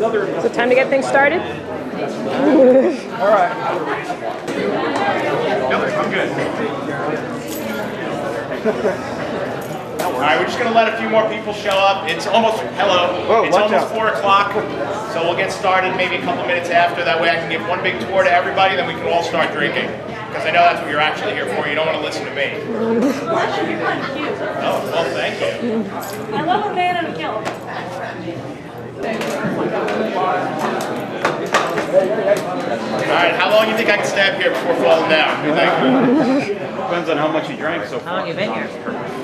Is it time to get things started? All right. Nope, I'm good. All right, we're just going to let a few more people show up. It's almost, hello, it's almost 4 o'clock, so we'll get started maybe a couple minutes after. That way I can give one big tour to everybody, then we can all start drinking. Because I know that's what you're actually here for. You don't want to listen to me. Oh, well, thank you. I love a man and a kilt. All right, how long do you think I can stay up here before falling down? What do you think? Depends on how much you drank so far. How long have you been here?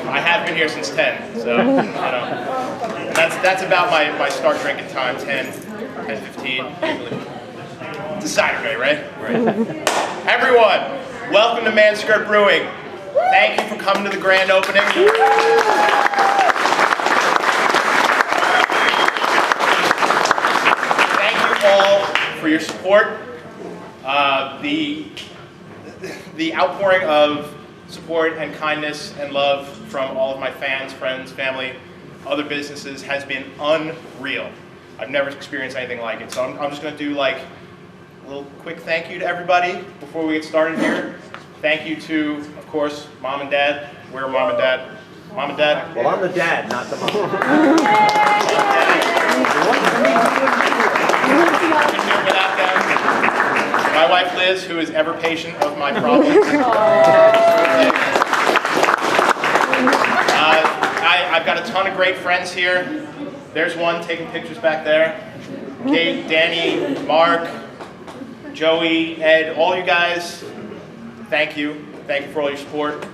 I have been here since 10, so, you know. That's about my start drinking time, 10, 15. It's a Saturday, right? Everyone, welcome to Manskirt Brewing. Thank you for coming to the grand opening. Thank you all for your support. The outpouring of support and kindness and love from all of my fans, friends, family, other businesses has been unreal. I've never experienced anything like it. So I'm just going to do like a little quick thank you to everybody before we get started here. Thank you to, of course, Mom and Dad. Where are Mom and Dad? Mom and Dad? Well, I'm the dad, not the mom. Couldn't hear without them. My wife Liz, who is ever patient of my problems. I've got a ton of great friends here. There's one taking pictures back there. Kate, Danny, Mark, Joey, Ed, all you guys, thank you. Thank you for all your support.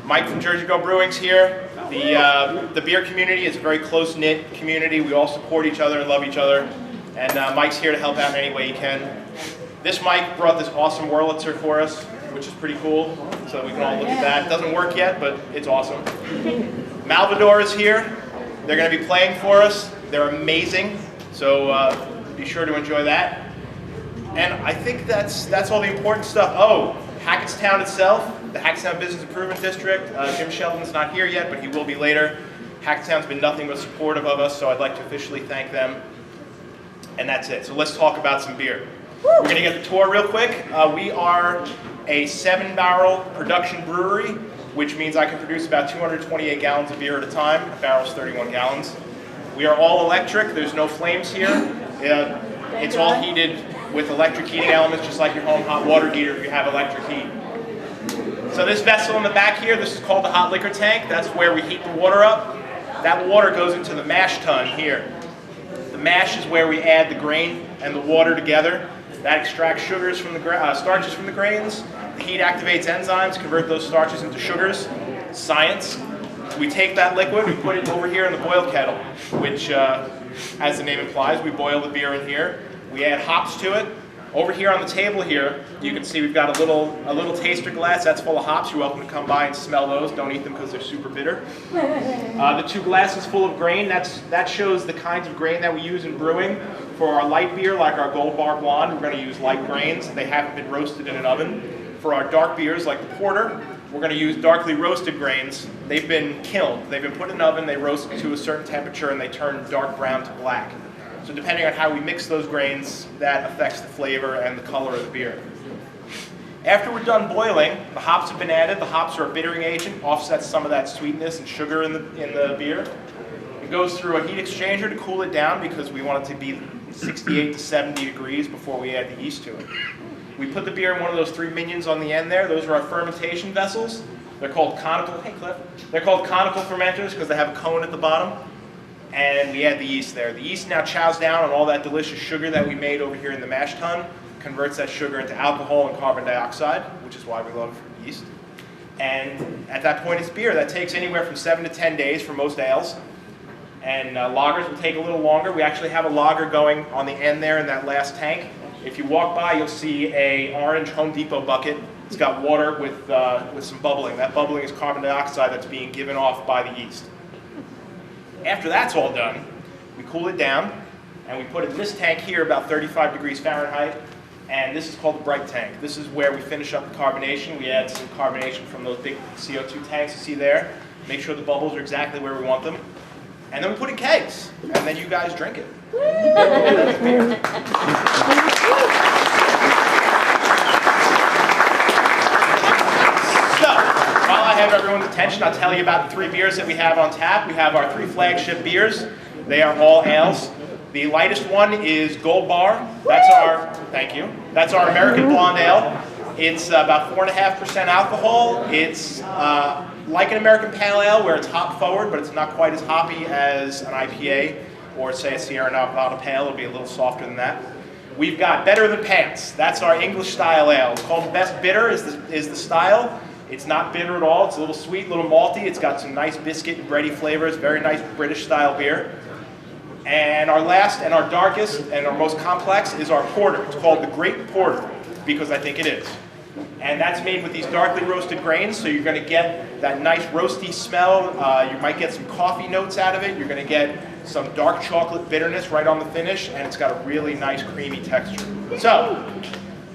Mike from Jersey Go Brewing's here. The beer community is a very close-knit community. We all support each other and love each other. And Mike's here to help out in any way he can. This Mike brought this awesome Wurlitzer for us, which is pretty cool, so we can all look at that. It doesn't work yet, but it's awesome. Malvador is here. They're going to be playing for us. They're amazing, so be sure to enjoy that. And I think that's all the important stuff. Oh, Hackettstown itself, the Hackettstown Business Improvement District. Jim Sheldon's not here yet, but he will be later. Hackettstown's been nothing but supportive of us, so I'd like to officially thank them. And that's it. So let's talk about some beer. We're going to get the tour real quick. We are a 7-barrel production brewery, which means I can produce about 228 gallons of beer at a time. A barrel's 31 gallons. We are all electric. There's no flames here. It's all heated with electric heating elements, just like your home hot water heater if you have electric heat. So this vessel in the back here, this is called the hot liquor tank. That's where we heat the water up. That water goes into the mash tun here. The mash is where we add the grain and the water together. That extracts sugars from the starches from the grains. The heat activates enzymes, convert those starches into sugars. Science. We take that liquid, we put it over here in the boil kettle, which, as the name implies, we boil the beer in here. We add hops to it. Over here on the table here, you can see we've got a little taster glass that's full of hops. You're welcome to come by and smell those. Don't eat them because they're super bitter. The 2 glasses full of grain, that shows the kinds of grain that we use in brewing. For our light beer, like our Gold Bar Blonde, we're going to use light grains. They haven't been roasted in an oven. For our dark beers, like the Porter, we're going to use darkly roasted grains. They've been kilned. They've been put in an oven, they roast to a certain temperature, and they turn dark brown to black. So depending on how we mix those grains, that affects the flavor and the color of the beer. After we're done boiling, the hops have been added. The hops are a bittering agent, offsets some of that sweetness and sugar in the beer. It goes through a heat exchanger to cool it down because we want it to be 68 to 70 degrees before we add the yeast to it. We put the beer in one of those 3 minions on the end there. Those are our fermentation vessels. They're called conical, hey Cliff. They're called conical fermenters because they have a cone at the bottom. And we add the yeast there. The yeast now chows down on all that delicious sugar that we made over here in the mash tun, converts that sugar into alcohol and carbon dioxide, which is why we love yeast. And at that point it's beer. That takes anywhere from 7 to 10 days for most ales. And lagers will take a little longer. We actually have a lager going on the end there in that last tank. If you walk by, you'll see an orange Home Depot bucket. It's got water with some bubbling. That bubbling is carbon dioxide that's being given off by the yeast. After that's all done, we cool it down, and we put it in this tank here about 35 degrees Fahrenheit, and this is called the bright tank. This is where we finish up the carbonation. We add some carbonation from those big CO2 tanks you see there, make sure the bubbles are exactly where we want them, and then we put in kegs, and then you guys drink it. So, while I have everyone's attention, I'll tell you about the 3 beers that we have on tap. We have our 3 flagship beers. They are all ales. The lightest one is Gold Bar. That's our, thank you. That's our American Blonde Ale. It's about 4.5% alcohol. It's like an American Pale Ale where it's hop forward, but it's not quite as hoppy as an IPA or say a Sierra Nevada Pale. It'll be a little softer than that. We've got Better Than Pants. That's our English style ale. It's called Best Bitter is the style. It's not bitter at all. It's a little sweet, a little malty. It's got some nice biscuit and bready flavors. Very nice British style beer. And our last and our darkest and our most complex is our porter. It's called the Great Porter because I think it is. And that's made with these darkly roasted grains, so you're going to get that nice roasty smell. You might get some coffee notes out of it. You're going to get some dark chocolate bitterness right on the finish, and it's got a really nice creamy texture. So,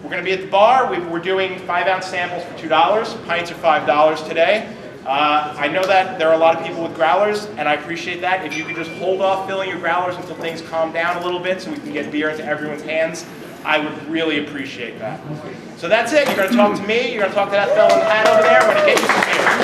we're going to be at the bar. We're doing 5-ounce samples for $2. Pints are $5 today. I know that there are a lot of people with growlers, and I appreciate that. If you could just hold off filling your growlers until things calm down a little bit so we can get beer into everyone's hands, I would really appreciate that. So that's it. You're going to talk to me. You're going to talk to that fellow in the hat over there. I'm going to get you some beer.